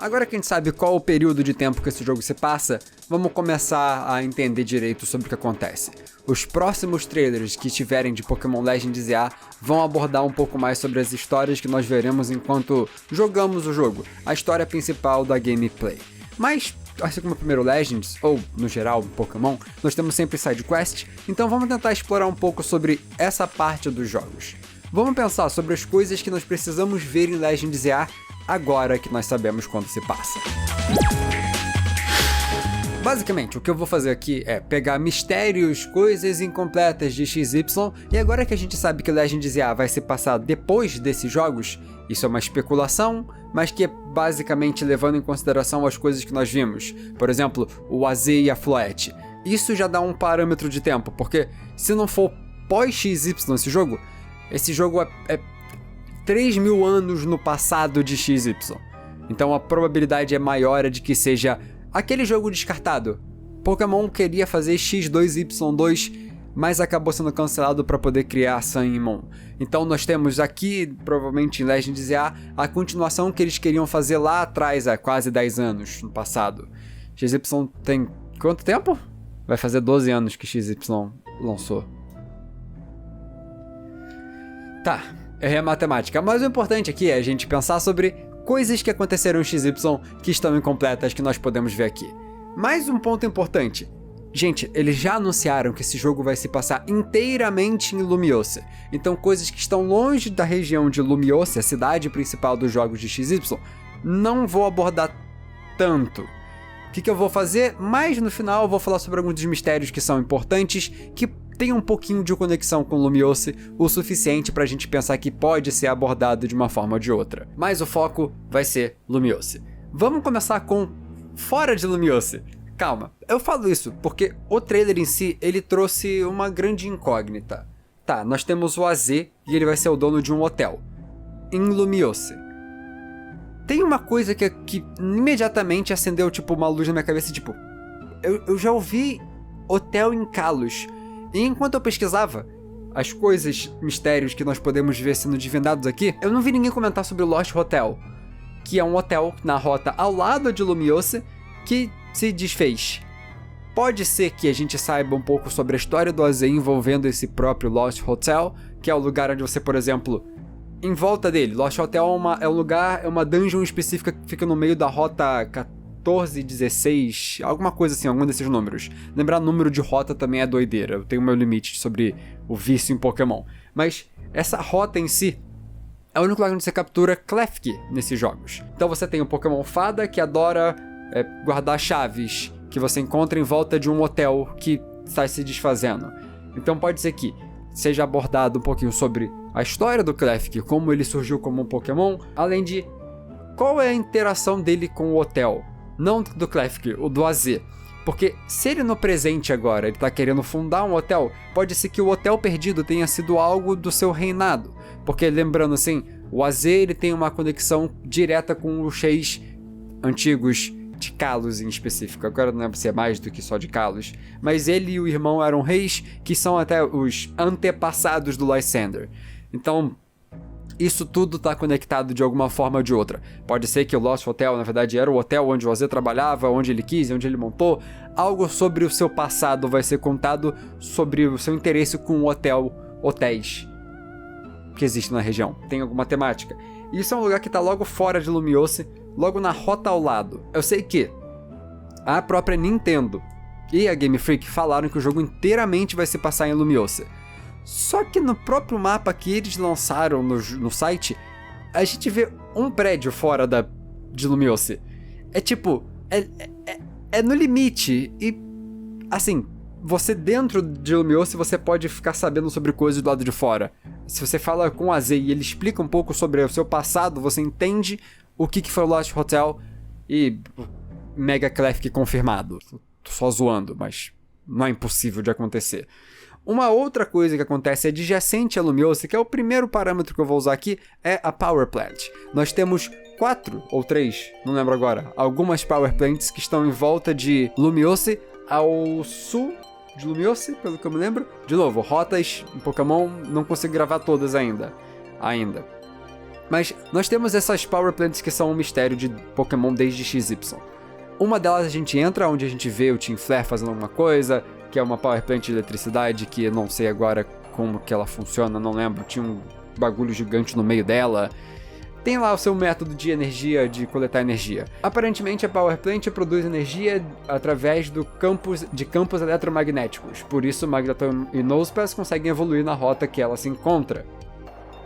Agora que a gente sabe qual o período de tempo que esse jogo se passa, vamos começar a entender direito sobre o que acontece. Os próximos trailers que tiverem de Pokémon Legends EA vão abordar um pouco mais sobre as histórias que nós veremos enquanto jogamos o jogo, a história principal da gameplay. Mas, assim como o primeiro Legends, ou no geral Pokémon, nós temos sempre side quest, então vamos tentar explorar um pouco sobre essa parte dos jogos. Vamos pensar sobre as coisas que nós precisamos ver em Legends EA agora que nós sabemos quando se passa. Basicamente, o que eu vou fazer aqui é pegar mistérios, coisas incompletas de XY, e agora que a gente sabe que Legends EA vai se passar depois desses jogos, isso é uma especulação, mas que é basicamente levando em consideração as coisas que nós vimos. Por exemplo, o AZ e a Floette. Isso já dá um parâmetro de tempo, porque se não for pós-XY esse jogo é 3.000 anos no passado de XY. Então a probabilidade é maior de que seja aquele jogo descartado. Pokémon queria fazer X2Y2, mas acabou sendo cancelado para poder criar Sun e Moon. Então nós temos aqui, provavelmente em Legends EA, a continuação que eles queriam fazer lá atrás, há quase 10 anos no passado. XY tem quanto tempo? Vai fazer 12 anos que XY lançou. Tá. É a matemática, mas o importante aqui é a gente pensar sobre coisas que aconteceram em XY que estão incompletas que nós podemos ver aqui. Mais um ponto importante. Gente, eles já anunciaram que esse jogo vai se passar inteiramente em Lumiose. Então coisas que estão longe da região de Lumiose, a cidade principal dos jogos de XY, não vou abordar tanto. O que eu vou fazer? Mais no final eu vou falar sobre alguns dos mistérios que são importantes, que tem um pouquinho de conexão com Lumiose, o suficiente pra gente pensar que pode ser abordado de uma forma ou de outra. Mas o foco vai ser Lumiose. Vamos começar com fora de Lumiose. Calma, eu falo isso porque o trailer em si, ele trouxe uma grande incógnita. Tá, nós temos o AZ e ele vai ser o dono de um hotel em Lumiose. Tem uma coisa que imediatamente acendeu tipo uma luz na minha cabeça, tipo, eu já ouvi hotel em Kalos. E enquanto eu pesquisava as coisas, mistérios que nós podemos ver sendo divinados aqui, eu não vi ninguém comentar sobre o Lost Hotel, que é um hotel na rota ao lado de Lumiose que se desfez. Pode ser que a gente saiba um pouco sobre a história do AZ envolvendo esse próprio Lost Hotel, que é o lugar onde você, por exemplo, em volta dele, Lost Hotel é um lugar, é uma dungeon específica que fica no meio da rota 14, 16, alguma coisa assim, algum desses números. Lembrar número de rota também é doideira, eu tenho meu limite sobre o vício em Pokémon. Mas essa rota em si é o único lugar onde você captura Klefki nesses jogos. Então você tem o Pokémon Fada que adora guardar chaves que você encontra em volta de um hotel que está se desfazendo. Então pode ser que seja abordado um pouquinho sobre a história do Klefki, como ele surgiu como um Pokémon, além de qual é a interação dele com o hotel. Não do Klefki, o do AZ. Porque se ele no presente agora, ele tá querendo fundar um hotel, pode ser que o hotel perdido tenha sido algo do seu reinado. Porque lembrando assim, o AZ ele tem uma conexão direta com os reis antigos de Kalos em específico. Agora não lembro se é mais do que só de Kalos. Mas ele e o irmão eram reis que são até os antepassados do Lysander. Então isso tudo está conectado de alguma forma ou de outra. Pode ser que o Lost Hotel, na verdade, era o hotel onde o AZ trabalhava, onde ele quis, onde ele montou. Algo sobre o seu passado vai ser contado, sobre o seu interesse com hotéis que existem na região. Tem alguma temática. Isso é um lugar que está logo fora de Lumiose, logo na rota ao lado. Eu sei que a própria Nintendo e a Game Freak falaram que o jogo inteiramente vai se passar em Lumiose. Só que no próprio mapa que eles lançaram no site, a gente vê um prédio fora de Lumiose. É tipo, é no limite. E, assim, você dentro de Lumiose, você pode ficar sabendo sobre coisas do lado de fora. Se você fala com o AZ e ele explica um pouco sobre o seu passado, você entende o que foi o Lost Hotel e Mega Klefki confirmado. Tô só zoando, mas não é impossível de acontecer. Uma outra coisa que acontece adjacente a Lumiose, que é o primeiro parâmetro que eu vou usar aqui, é a Power Plant. Nós temos 4 ou 3, não lembro agora, algumas Power Plants que estão em volta de Lumiose, ao sul de Lumiose, pelo que eu me lembro. De novo, rotas em Pokémon, não consigo gravar todas ainda. Mas nós temos essas Power Plants que são um mistério de Pokémon desde XY. Uma delas a gente entra, onde a gente vê o Team Flare fazendo alguma coisa, que é uma Power Plant de eletricidade, que eu não sei agora como que ela funciona, não lembro, tinha um bagulho gigante no meio dela. Tem lá o seu método de energia, de coletar energia. Aparentemente a Power Plant produz energia através de campos eletromagnéticos, por isso Magneton e Nosepass conseguem evoluir na rota que ela se encontra.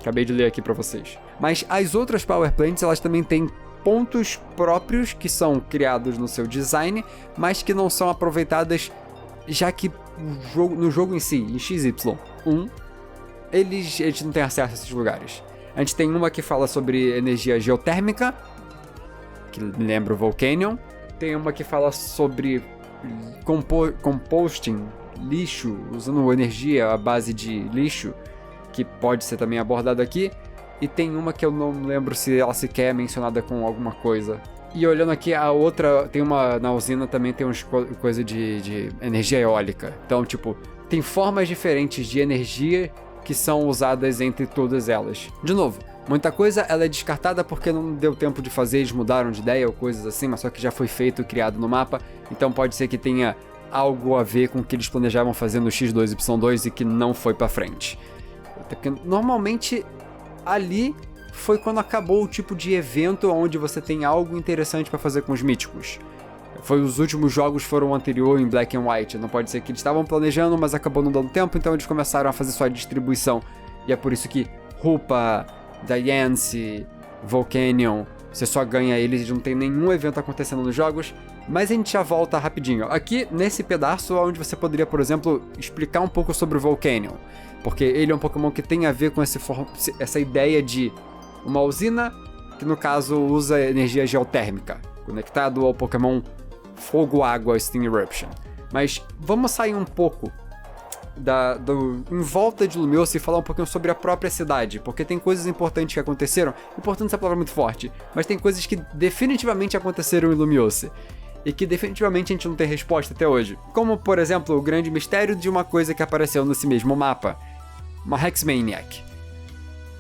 Acabei de ler aqui pra vocês. Mas as outras Power Plants, elas também têm pontos próprios que são criados no seu design, mas que não são aproveitadas, já que no jogo em si, em XY1, a gente não tem acesso a esses lugares. A gente tem uma que fala sobre energia geotérmica, que lembra o Volcanion. Tem uma que fala sobre composting, lixo, usando energia à base de lixo, que pode ser também abordado aqui. E tem uma que eu não lembro se ela sequer é mencionada com alguma coisa. E olhando aqui, a outra, tem uma, na usina também tem umas coisa de energia eólica. Então, tipo, tem formas diferentes de energia que são usadas entre todas elas. De novo, muita coisa ela é descartada porque não deu tempo de fazer, eles mudaram de ideia ou coisas assim, mas só que já foi feito e criado no mapa, então pode ser que tenha algo a ver com o que eles planejavam fazer no X2Y2 e que não foi pra frente. Porque normalmente ali foi quando acabou o tipo de evento onde você tem algo interessante pra fazer com os míticos. Os últimos jogos foram o anterior em Black and White. Não pode ser que eles estavam planejando, mas acabou não dando tempo, então eles começaram a fazer sua distribuição. E é por isso que Hoopa, Diancie, Volcanion, você só ganha eles e não tem nenhum evento acontecendo nos jogos. Mas a gente já volta rapidinho. Aqui, nesse pedaço, onde você poderia, por exemplo, explicar um pouco sobre o Volcanion. Porque ele é um Pokémon que tem a ver com essa ideia de uma usina, que no caso usa energia geotérmica, conectado ao Pokémon Fogo-Água Steam Eruption. Mas vamos sair um pouco em volta de Lumiose e falar um pouquinho sobre a própria cidade, porque tem coisas importantes que aconteceram. Importante essa palavra é muito forte, mas tem coisas que definitivamente aconteceram em Lumiose e que definitivamente a gente não tem resposta até hoje. Como, por exemplo, o grande mistério de uma coisa que apareceu nesse mesmo mapa, uma Hexmaniac.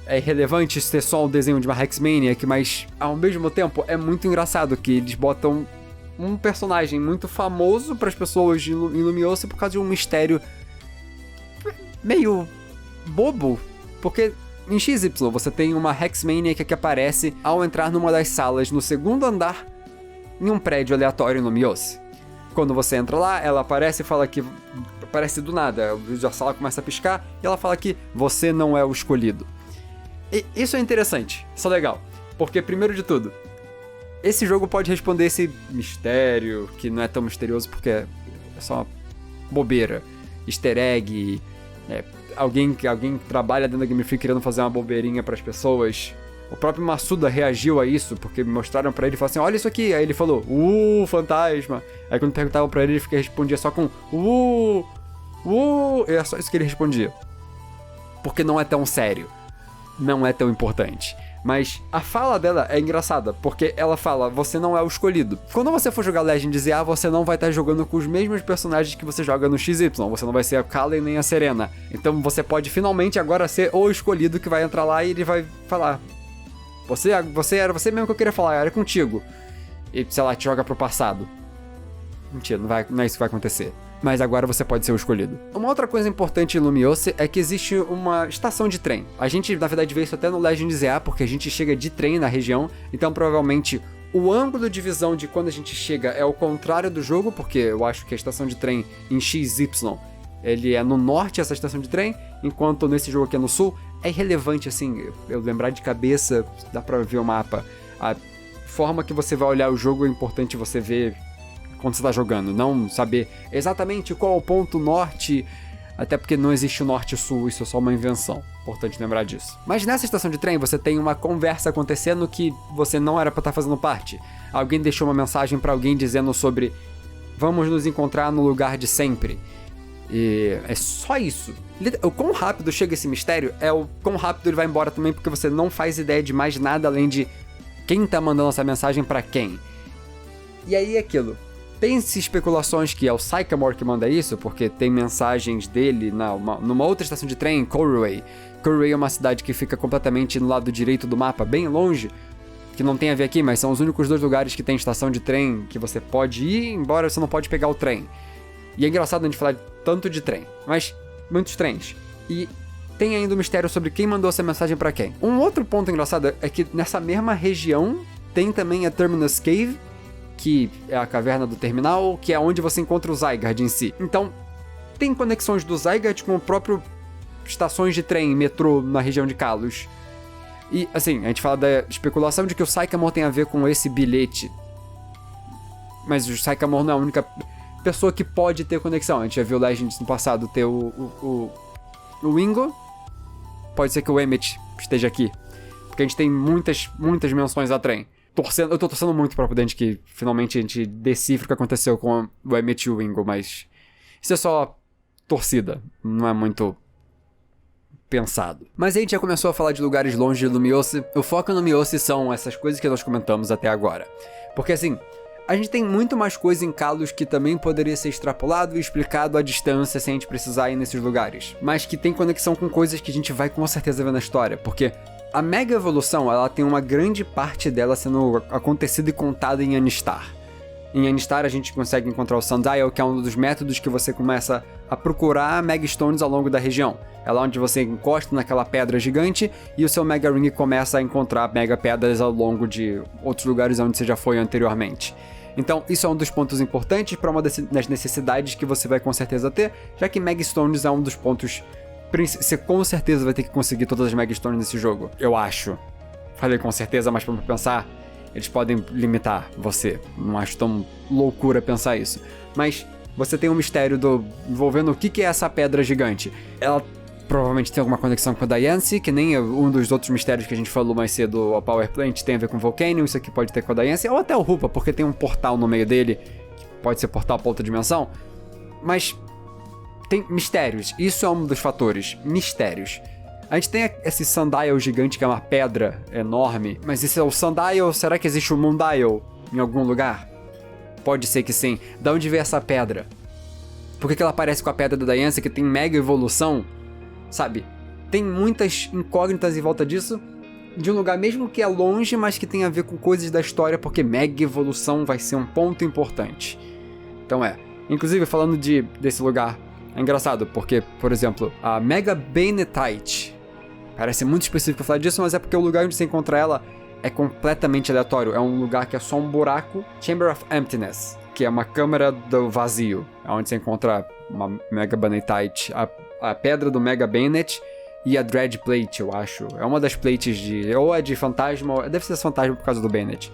É irrelevante ter só o desenho de uma Hexmaniac, mas ao mesmo tempo é muito engraçado que eles botam um personagem muito famoso para as pessoas em Lumiose por causa de um mistério meio bobo, porque em XY você tem uma Hexmaniac que aparece ao entrar numa das salas no segundo andar em um prédio aleatório em Lumiose. Quando você entra lá, ela aparece e fala que... aparece do nada, a sala começa a piscar e ela fala que você não é o escolhido. E isso é interessante, isso é legal, porque primeiro de tudo, esse jogo pode responder esse mistério, que não é tão misterioso porque é só uma bobeira, easter egg, alguém que trabalha dentro da Game Freak querendo fazer uma bobeirinha para as pessoas. O próprio Massuda reagiu a isso, porque mostraram pra ele e falaram assim, olha isso aqui, aí ele falou, fantasma. Aí quando perguntavam pra ele respondia só com e é só isso que ele respondia. Porque não é tão sério, não é tão importante. Mas a fala dela é engraçada, porque ela fala, você não é o escolhido. Quando você for jogar Legends EA, você não vai estar jogando com os mesmos personagens que você joga no XY. Você não vai ser a Kallen nem a Serena. Então você pode finalmente agora ser o escolhido que vai entrar lá e ele vai falar, você era você mesmo que eu queria falar, era contigo. E, sei lá, te joga pro passado. Mentira, não é isso que vai acontecer. Mas agora você pode ser o escolhido. Uma outra coisa importante em Lumiose é que existe uma estação de trem. A gente, na verdade, vê isso até no Legends EA, porque a gente chega de trem na região, então provavelmente o ângulo de visão de quando a gente chega é o contrário do jogo, porque eu acho que a estação de trem em XY, ele é no norte, essa estação de trem, enquanto nesse jogo aqui é no sul. É irrelevante, assim, eu lembrar de cabeça, dá pra ver o mapa. A forma que você vai olhar o jogo é importante você ver quando você tá jogando, não saber exatamente qual é o ponto norte, até porque não existe o norte e o sul, isso é só uma invenção, importante lembrar disso. Mas nessa estação de trem você tem uma conversa acontecendo que você não era pra estar fazendo parte. Alguém deixou uma mensagem pra alguém dizendo sobre vamos nos encontrar no lugar de sempre. E é só isso. O quão rápido chega esse mistério é o quão rápido ele vai embora também, porque você não faz ideia de mais nada além de quem tá mandando essa mensagem pra quem. E aí é aquilo. Tem-se especulações que é o Sycamore que manda isso, porque tem mensagens dele numa outra estação de trem, Corway. Corway é uma cidade que fica completamente no lado direito do mapa, bem longe, que não tem a ver aqui, mas são os únicos 2 lugares que tem estação de trem que você pode ir, embora você não pode pegar o trem. E é engraçado a gente falar tanto de trem, mas muitos trens. E tem ainda um mistério sobre quem mandou essa mensagem pra quem. Um outro ponto engraçado é que nessa mesma região tem também a Terminus Cave, que é a caverna do terminal, que é onde você encontra o Zygarde em si. Então, tem conexões do Zygarde com o próprio estações de trem, metrô na região de Kalos. E, assim, a gente fala da especulação de que o Sycamore tem a ver com esse bilhete. Mas o Sycamore não é a única pessoa que pode ter conexão. A gente já viu Legends no passado ter o Wingo. Pode ser que o Emmet esteja aqui. Porque a gente tem muitas menções a trem. Eu tô torcendo muito pra poder que finalmente a gente decifre o que aconteceu com o Emmet e o Wingo, mas isso é só torcida, não é muito pensado. Mas aí a gente já começou a falar de lugares longe de Lumiose. O foco no Lumiose são essas coisas que nós comentamos até agora. Porque assim, a gente tem muito mais coisa em Kalos que também poderia ser extrapolado e explicado à distância sem a gente precisar ir nesses lugares. Mas que tem conexão com coisas que a gente vai com certeza ver na história, porque a Mega Evolução, ela tem uma grande parte dela sendo acontecida e contada em Anistar. Em Anistar a gente consegue encontrar o Sundial, que é um dos métodos que você começa a procurar Mega Stones ao longo da região. É lá onde você encosta naquela pedra gigante e o seu Mega Ring começa a encontrar Mega Pedras ao longo de outros lugares onde você já foi anteriormente. Então isso é um dos pontos importantes para uma das necessidades que você vai com certeza ter, já que Mega Stones é um dos pontos. Você com certeza vai ter que conseguir todas as Mega Stones nesse jogo, eu acho. Falei com certeza, mas pra pensar, eles podem limitar você. Não acho tão loucura pensar isso. Mas você tem um mistério envolvendo o que é essa pedra gigante. Ela provavelmente tem alguma conexão com a Diancie, que nem um dos outros mistérios que a gente falou mais cedo, o Power Plant tem a ver com o Volcanion, isso aqui pode ter com a Diancie, ou até o Rupa, porque tem um portal no meio dele, que pode ser portal pra outra dimensão. Mas tem mistérios, isso é um dos fatores, mistérios. A gente tem esse Sundial gigante que é uma pedra enorme, mas esse é o Sundial, será que existe o Moondial em algum lugar? Pode ser que sim. Da onde veio essa pedra? Por que ela parece com a pedra da Diancie que tem mega evolução? Sabe? Tem muitas incógnitas em volta disso, de um lugar mesmo que é longe, mas que tem a ver com coisas da história, porque mega evolução vai ser um ponto importante. Então inclusive falando desse lugar, é engraçado, porque, por exemplo, a Mega Banetite, parece muito específico falar disso, mas é porque o lugar onde você encontra ela é completamente aleatório. É um lugar que é só um buraco, Chamber of Emptiness, que é uma câmara do vazio, onde você encontra uma Mega Banetite, a pedra do Mega Banet e a Dread Plate, eu acho. É uma das plates ou é de fantasma, ou deve ser fantasma por causa do Banet.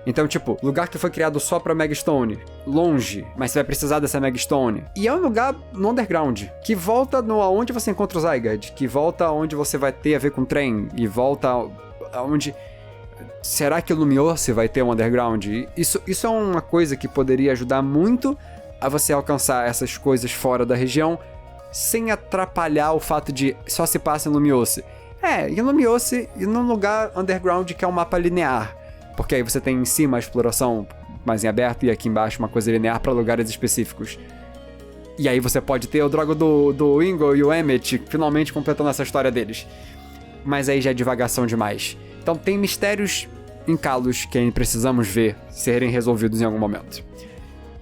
Então, tipo, lugar que foi criado só pra Mega Stone, longe, mas você vai precisar dessa Mega Stone. E é um lugar no underground, que volta aonde você encontra o Zygarde, que volta aonde você vai ter a ver com o trem, e volta aonde... Será que o Lumiose vai ter um underground? Isso é uma coisa que poderia ajudar muito a você alcançar essas coisas fora da região, sem atrapalhar o fato de só se passa em Lumiose. Em Lumiose e num lugar underground que é um mapa linear. Porque aí você tem em cima a exploração mais em aberto e aqui embaixo uma coisa linear para lugares específicos. E aí você pode ter o Drogo do Wingo e o Emmet finalmente completando essa história deles. Mas aí já é divagação demais. Então tem mistérios em Kalos que precisamos ver serem resolvidos em algum momento.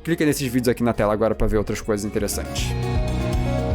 Clica nesses vídeos aqui na tela agora para ver outras coisas interessantes.